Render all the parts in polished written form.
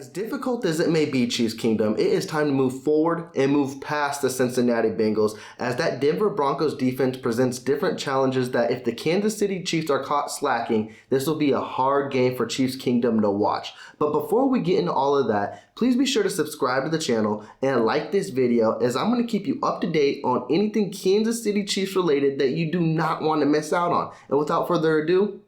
As difficult as it may be, Chiefs Kingdom, it is time to move forward and move past the Cincinnati Bengals, as that Denver Broncos defense presents different challenges that if the Kansas City Chiefs are caught slacking, this will be a hard game for Chiefs Kingdom to watch. But before we get into all of that, please be sure to subscribe to the channel and like this video, as I'm going to keep you up to date on anything Kansas City Chiefs related that you do not want to miss out on. And without further ado,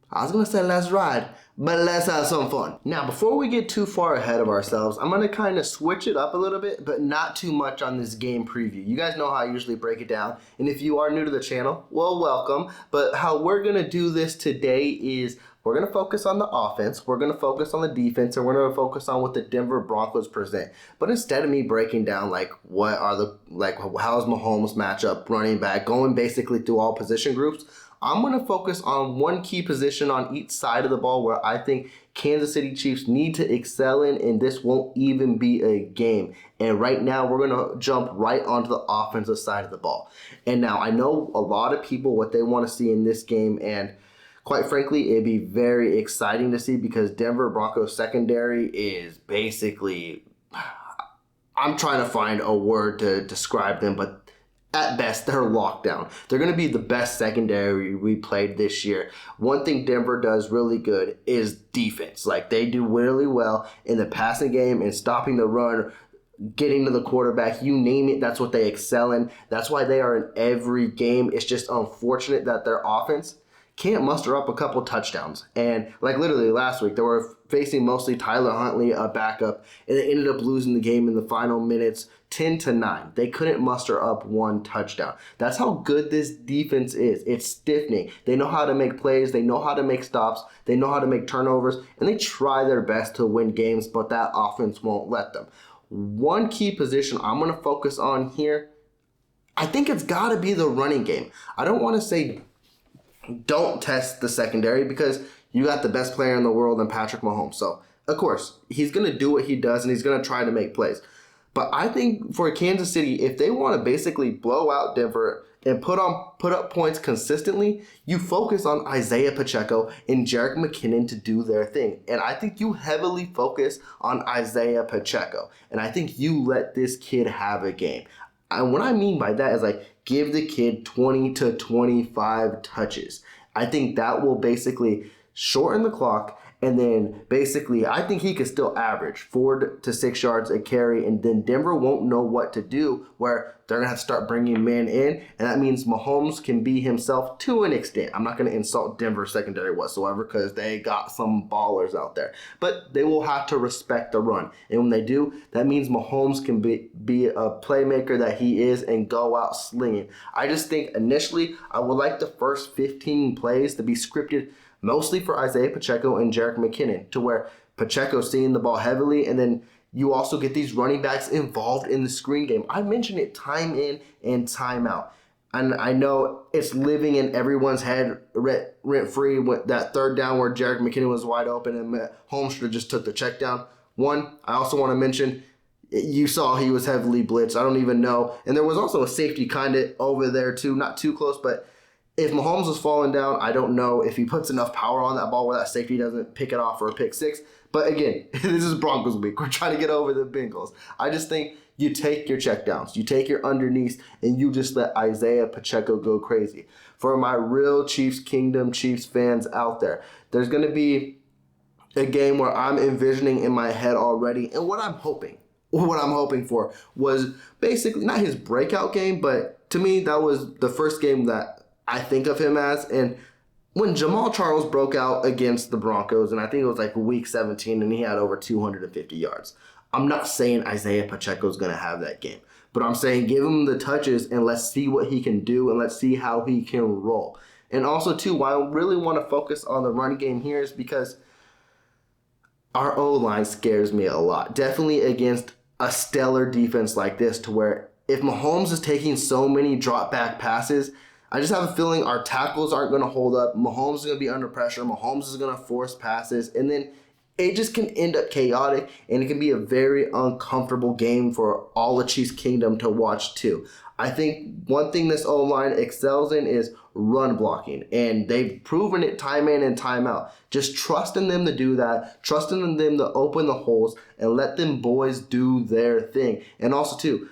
I was going to say let's ride, but let's have some fun. Now, before we get too far ahead of ourselves, I'm going to kind of switch it up a little bit, but not too much on this game preview. You guys know how I usually break it down, and if you are new to the channel, well, welcome. But how we're going to do this today is we're going to focus on the offense, we're going to focus on the defense, and we're going to focus on what the Denver Broncos present. But instead of me breaking down how's Mahomes matchup, running back, going basically through all position groups, I'm going to focus on one key position on each side of the ball where I think Kansas City Chiefs need to excel in, and this won't even be a game. And right now, we're going to jump right onto the offensive side of the ball. And now, I know a lot of people what they want to see in this game, and quite frankly, it'd be very exciting to see because Denver Broncos secondary is basically, I'm trying to find a word to describe them, but at best, they're locked down. They're going to be the best secondary we played this year. One thing Denver does really good is defense. Like, they do really well in the passing game and stopping the run, getting to the quarterback, you name it, that's what they excel in. That's why they are in every game. It's just unfortunate that their offense can't muster up a couple touchdowns. And like literally last week, they were facing mostly Tyler Huntley, a backup, and they ended up losing the game in the final minutes 10-9. They couldn't muster up one touchdown. That's how good this defense is. It's stiffening. They know how to make plays. They know how to make stops. They know how to make turnovers, and they try their best to win games, but that offense won't let them. One key position I'm going to focus on here, I think it's got to be the running game. I don't want to say don't test the secondary because you got the best player in the world in Patrick Mahomes. So, of course, he's going to do what he does and he's going to try to make plays. But I think for Kansas City, if they want to basically blow out Denver and put up points consistently, you focus on Isaiah Pacheco and Jerick McKinnon to do their thing. And I think you heavily focus on Isaiah Pacheco. And I think you let this kid have a game. And what I mean by that is give the kid 20 to 25 touches. I think that will basically shorten the clock, and then basically I think he could still average 4 to 6 yards a carry, and then Denver won't know what to do where they're going to have to start bringing men in, and that means Mahomes can be himself to an extent. I'm not going to insult Denver secondary whatsoever because they got some ballers out there, but they will have to respect the run, and when they do, that means Mahomes can be a playmaker that he is and go out slinging. I just think initially I would like the first 15 plays to be scripted mostly for Isaiah Pacheco and Jerick McKinnon, to where Pacheco's seeing the ball heavily, and then you also get these running backs involved in the screen game. I mentioned it time in and time out. And I know it's living in everyone's head rent-free with that third down where Jerick McKinnon was wide open and Holmstrom just took the check down. One, I also want to mention, you saw he was heavily blitzed. I don't even know. And there was also a safety kind of over there too, not too close, but if Mahomes was falling down, I don't know if he puts enough power on that ball where that safety doesn't pick it off for a pick six. But again, this is Broncos week. We're trying to get over the Bengals. I just think you take your checkdowns, you take your underneaths, and you just let Isaiah Pacheco go crazy. For my real Chiefs Kingdom, Chiefs fans out there, there's going to be a game where I'm envisioning in my head already, and what I'm hoping for was basically not his breakout game, but to me, that was the first game that I think of him as. And when Jamal Charles broke out against the Broncos, and I think it was week 17, and he had over 250 yards. I'm not saying Isaiah Pacheco is going to have that game, but I'm saying give him the touches and let's see what he can do and let's see how he can roll. And also, too, why I really want to focus on the run game here is because our O-line scares me a lot. Definitely against a stellar defense like this, to where if Mahomes is taking so many drop back passes, I just have a feeling our tackles aren't going to hold up. Mahomes is going to be under pressure. Mahomes is going to force passes. And then it just can end up chaotic, and it can be a very uncomfortable game for all of Chiefs Kingdom to watch too. I think one thing this O-line excels in is run blocking, and they've proven it time in and time out. Just trusting them to do that, trusting them to open the holes, and let them boys do their thing. And also too,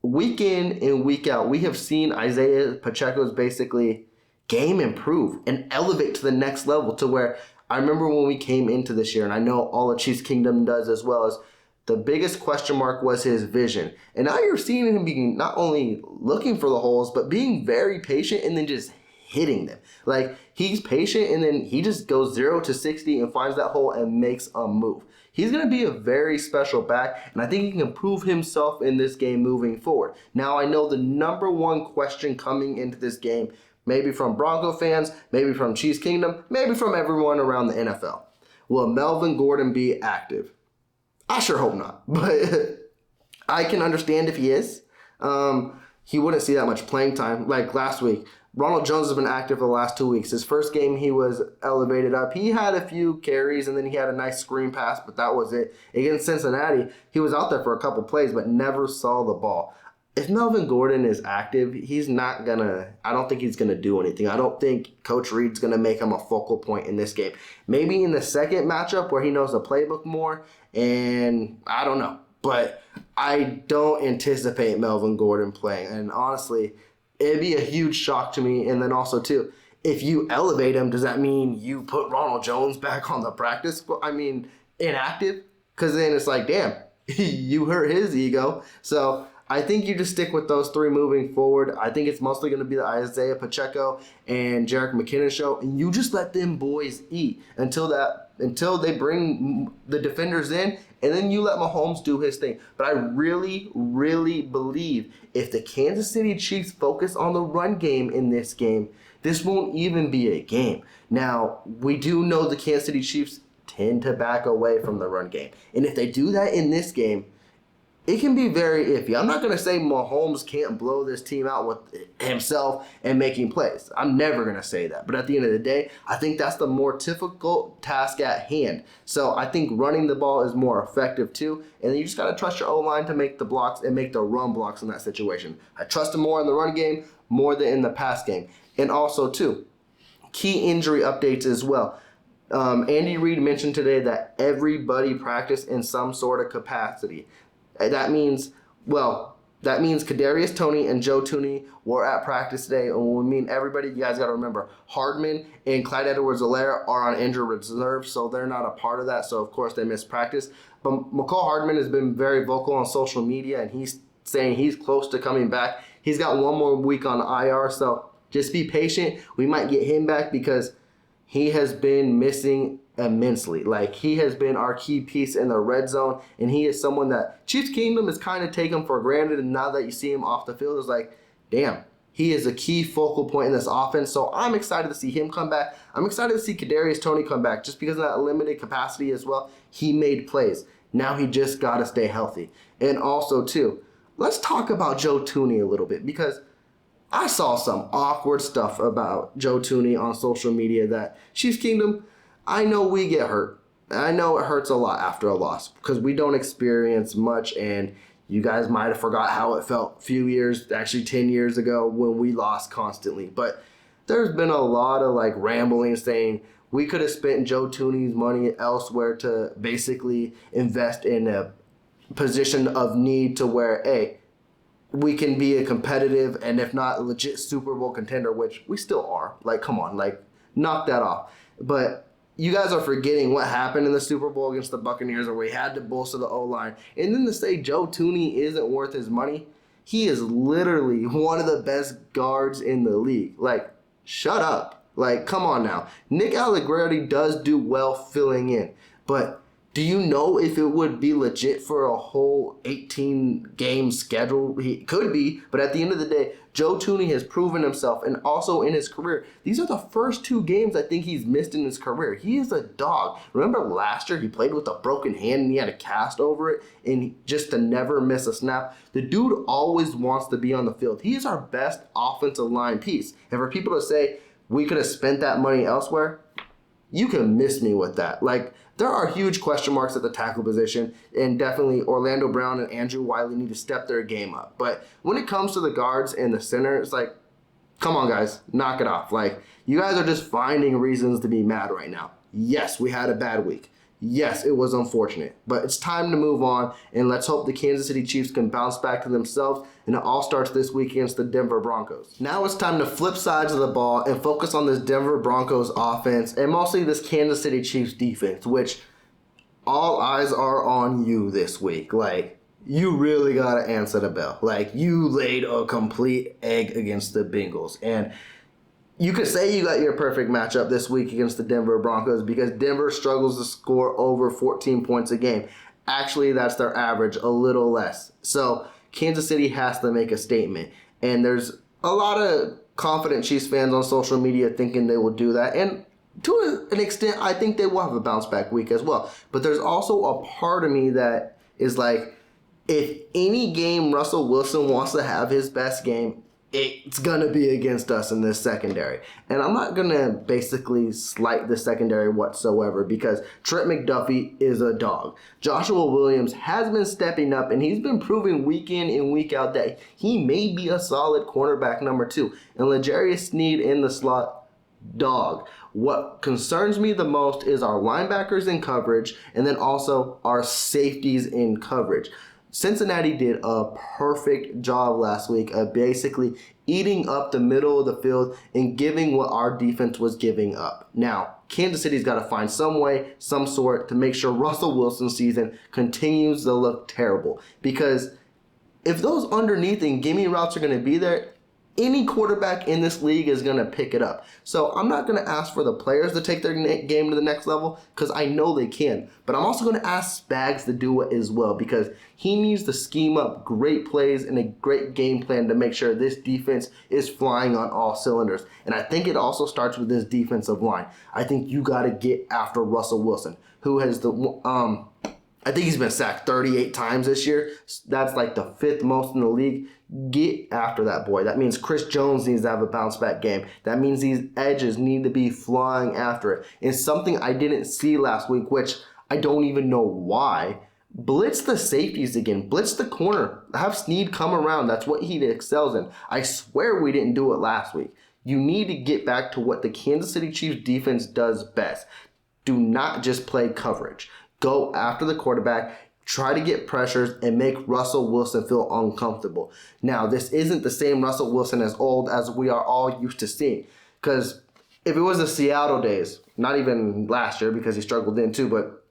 week in and week out, we have seen Isaiah Pacheco's basically game improve and elevate to the next level, to where I remember when we came into this year, and I know all of Chiefs Kingdom does as well, as the biggest question mark was his vision. And now you're seeing him being not only looking for the holes, but being very patient and then just hitting them. Like, he's patient and then he just goes 0 to 60 and finds that hole and makes a move. He's going to be a very special back, and I think he can prove himself in this game moving forward. Now, I know the number one question coming into this game, maybe from Bronco fans, maybe from Chiefs Kingdom, maybe from everyone around the NFL. Will Melvin Gordon be active? I sure hope not, but I can understand if he is. He wouldn't see that much playing time. Like last week, Ronald Jones has been active for the last 2 weeks. His first game, he was elevated up. He had a few carries, and then he had a nice screen pass, but that was it. Against Cincinnati, he was out there for a couple plays, but never saw the ball. If Melvin Gordon is active, he's not going to – I don't think he's going to do anything. I don't think Coach Reed's going to make him a focal point in this game. Maybe in the second matchup where he knows the playbook more, and I don't know. But I don't anticipate Melvin Gordon playing. And honestly, it'd be a huge shock to me. And then also, too, if you elevate him, does that mean you put Ronald Jones back on the practice? I mean, inactive? Because then it's like, damn, you hurt his ego. So I think you just stick with those three moving forward. I think it's mostly going to be the Isaiah Pacheco and Jerick McKinnon show, and you just let them boys eat until they bring the defenders in, and then you let Mahomes do his thing. But I really, really believe if the Kansas City Chiefs focus on the run game in this game, this won't even be a game. Now, we do know the Kansas City Chiefs tend to back away from the run game, and if they do that in this game, it can be very iffy. I'm not going to say Mahomes can't blow this team out with himself and making plays. I'm never going to say that. But at the end of the day, I think that's the more difficult task at hand. So I think running the ball is more effective too. And then you just got to trust your O-line to make the blocks and make the run blocks in that situation. I trust him more in the run game more than in the pass game. And also too, key injury updates as well. Andy Reid mentioned today that everybody practiced in some sort of capacity. That means Kadarius Toney and Joe Thuney were at practice today. And when we mean everybody, you guys got to remember, Hardman and Clyde Edwards-Helaire are on injured reserve, so they're not a part of that. So, of course, they missed practice. But McCall Hardman has been very vocal on social media, and he's saying he's close to coming back. He's got one more week on IR, so just be patient. We might get him back because he has been missing immensely. Like, he has been our key piece in the red zone, and he is someone that Chiefs Kingdom has kind of taken for granted, and now that you see him off the field, it's like, damn, he is a key focal point in this offense. So I'm excited to see him come back. I'm excited to see Kadarius Toney come back just because of that limited capacity as well. He made plays. Now he just got to stay healthy. And also, too, let's talk about Joe Thuney a little bit, because I saw some awkward stuff about Joe Thuney on social media that Chiefs Kingdom, I know we get hurt. I know it hurts a lot after a loss because we don't experience much, and you guys might have forgot how it felt a few years, actually 10 years ago when we lost constantly. But there's been a lot of rambling saying we could have spent Joe Thuney's money elsewhere to basically invest in a position of need to where, hey, we can be a competitive and if not a legit Super Bowl contender, which we still are. Come on, knock that off. But you guys are forgetting what happened in the Super Bowl against the Buccaneers where we had to bolster the O-line. And then to say Joe Thuney isn't worth his money, he is literally one of the best guards in the league. Shut up. Come on now. Nick Allegretti does do well filling in, but do you know if it would be legit for a whole 18-game schedule? He could be, but at the end of the day, Joe Thuney has proven himself, and also in his career. These are the first 2 games I think he's missed in his career. He is a dog. Remember last year he played with a broken hand and he had a cast over it, and just to never miss a snap. The dude always wants to be on the field. He is our best offensive line piece. And for people to say we could have spent that money elsewhere, you can miss me with that. there are huge question marks at the tackle position, and definitely Orlando Brown and Andrew Wiley need to step their game up. But when it comes to the guards and the center, it's like, come on, guys, knock it off. Like, you guys are just finding reasons to be mad right now. Yes, we had a bad week. Yes, it was unfortunate, but it's time to move on, and let's hope the Kansas City Chiefs can bounce back to themselves, and it all starts this week against the Denver Broncos. Now it's time to flip sides of the ball and focus on this Denver Broncos offense, and mostly this Kansas City Chiefs defense, which all eyes are on you this week. Like, you really got to answer the bell. Like, you laid a complete egg against the Bengals, and you could say you got your perfect matchup this week against the Denver Broncos because Denver struggles to score over 14 points a game. Actually, that's their average, a little less. So Kansas City has to make a statement. And there's a lot of confident Chiefs fans on social media thinking they will do that. And to an extent, I think they will have a bounce back week as well. But there's also a part of me that is like, if any game Russell Wilson wants to have his best game, it's going to be against us in this secondary. And I'm not going to basically slight the secondary whatsoever because Trent McDuffie is a dog. Joshua Williams has been stepping up, and he's been proving week in and week out that he may be a solid cornerback number 2. And L'Jarius Sneed in the slot, dog. What concerns me the most is our linebackers in coverage and then also our safeties in coverage. Cincinnati did a perfect job last week of basically eating up the middle of the field and giving what our defense was giving up. Now, Kansas City's got to find some way, some sort to make sure Russell Wilson's season continues to look terrible. Because if those underneath and gimme routes are going to be there, any quarterback in this league is going to pick it up. So I'm not going to ask for the players to take their game to the next level because I know they can. But I'm also going to ask Spags to do it as well because he needs to scheme up great plays and a great game plan to make sure this defense is flying on all cylinders. And I think it also starts with this defensive line. I think you got to get after Russell Wilson, who has I think he's been sacked 38 times this year. That's like the 5th most in the league. Get after that boy. That means Chris Jones needs to have a bounce back game. That means these edges need to be flying after it. It's something I didn't see last week, which I don't even know why. Blitz the safeties again. Blitz the corner. Have Sneed come around. That's what he excels in. I swear we didn't do it last week. You need to get back to what the Kansas City Chiefs defense does best. Do not just play coverage. Go after the quarterback, try to get pressures, and make Russell Wilson feel uncomfortable. Now, this isn't the same Russell Wilson as old as we are all used to seeing. Because if it was the Seattle days, not even last year because he struggled then too, but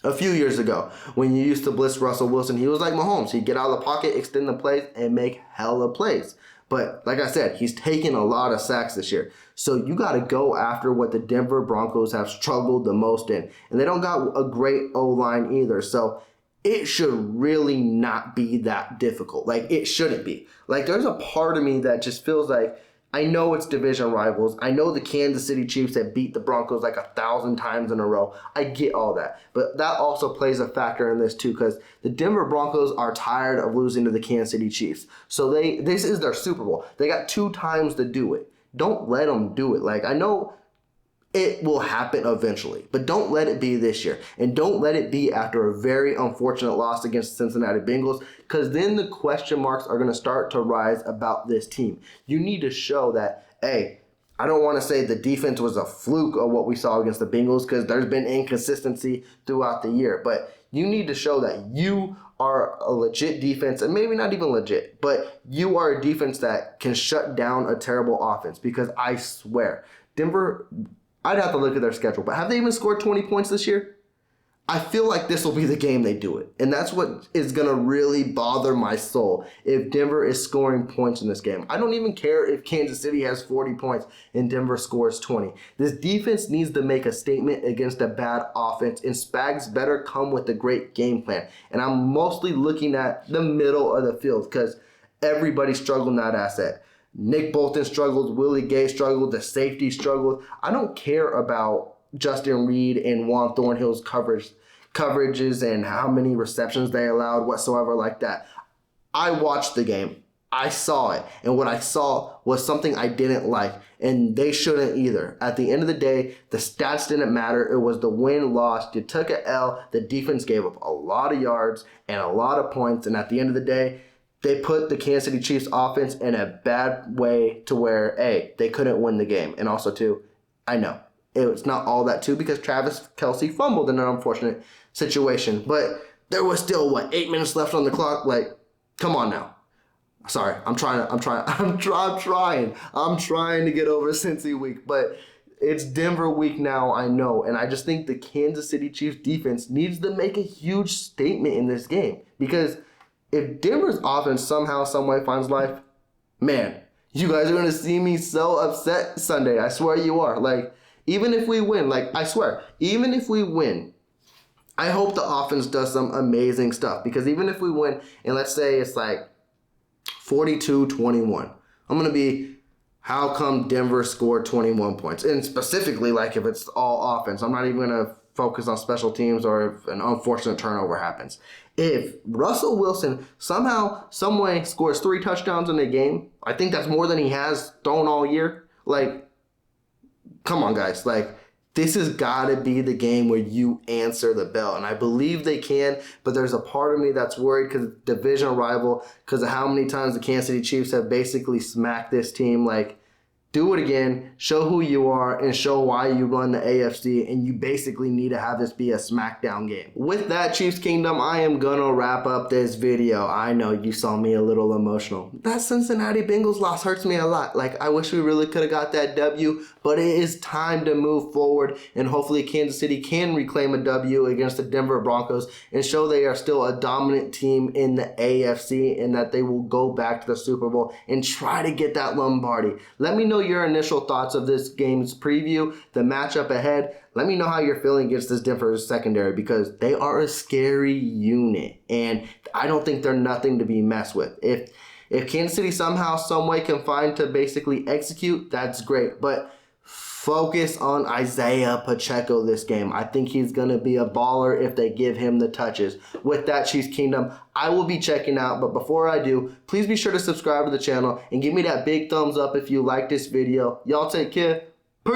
a few years ago when you used to blitz Russell Wilson, he was like Mahomes. He'd get out of the pocket, extend the plays, and make hella plays. But like I said, he's taken a lot of sacks this year. So you got to go after what the Denver Broncos have struggled the most in. And they don't got a great O-line either. So it should really not be that difficult. Like, it shouldn't be. Like, there's a part of me that just feels like, I know it's division rivals. I know the Kansas City Chiefs have beat the Broncos like 1,000 times in a row. I get all that. But that also plays a factor in this too because the Denver Broncos are tired of losing to the Kansas City Chiefs. So this is their Super Bowl. They got 2 times to do it. Don't let them do it. Like, I know it will happen eventually, but don't let it be this year. And don't let it be after a very unfortunate loss against the Cincinnati Bengals, because then the question marks are going to start to rise about this team. You need to show that, hey, I don't want to say the defense was a fluke of what we saw against the Bengals because there's been inconsistency throughout the year, but you need to show that you are a legit defense, and maybe not even legit, but you are a defense that can shut down a terrible offense because I swear, Denver, I'd have to look at their schedule, but have they even scored 20 points this year? I feel like this will be the game they do it. And that's what is going to really bother my soul if Denver is scoring points in this game. I don't even care if Kansas City has 40 points and Denver scores 20. This defense needs to make a statement against a bad offense, and Spags better come with a great game plan. And I'm mostly looking at the middle of the field because everybody struggled in that asset. Nick Bolton struggled, Willie Gay struggled, the safety struggled. I don't care about Justin Reed and Juan Thornhill's coverages and how many receptions they allowed whatsoever like that. I watched the game. I saw it, and what I saw was something I didn't like, and they shouldn't either. At the end of the day, the stats didn't matter. It was the win-loss. You took an L. The defense gave up a lot of yards and a lot of points, and at the end of the day, they put the Kansas City Chiefs offense in a bad way to where, A, they couldn't win the game, and also, two, I know, it's not all that too because Travis Kelce fumbled in an unfortunate situation, but there was still, 8 minutes left on the clock? Like, come on now. Sorry, I'm trying to get over Cincy week, but it's Denver week now, I know, and I just think the Kansas City Chiefs defense needs to make a huge statement in this game because if Denver's offense somehow, some way finds life, man, you guys are going to see me so upset Sunday. I swear you are. Like, even if we win, I swear, even if we win, I hope the offense does some amazing stuff because even if we win, and let's say it's 42-21. I'm going to be, how come Denver scored 21 points? And specifically, if it's all offense. I'm not even going to focus on special teams or if an unfortunate turnover happens. If Russell Wilson somehow, some way scores 3 touchdowns in a game, I think that's more than he has thrown all year. Come on, guys. This has got to be the game where you answer the bell. And I believe they can, but there's a part of me that's worried because division rival, because of how many times the Kansas City Chiefs have basically smacked this team. Do it again, show who you are, and show why you run the AFC, and you basically need to have this be a SmackDown game. With that, Chiefs Kingdom, I am going to wrap up this video. I know you saw me a little emotional. That Cincinnati Bengals loss hurts me a lot. I wish we really could have got that W, but it is time to move forward, and hopefully Kansas City can reclaim a W against the Denver Broncos and show they are still a dominant team in the AFC and that they will go back to the Super Bowl and try to get that Lombardi. Let me know your initial thoughts of this game's preview, the matchup ahead. Let me know how you're feeling against this Denver secondary because they are a scary unit, and I don't think they're nothing to be messed with. If Kansas City somehow, some way can find to basically execute, that's great. But focus on Isaiah Pacheco this game. I think he's going to be a baller if they give him the touches. With that, Chiefs Kingdom, I will be checking out. But before I do, please be sure to subscribe to the channel and give me that big thumbs up if you like this video. Y'all take care. Peace.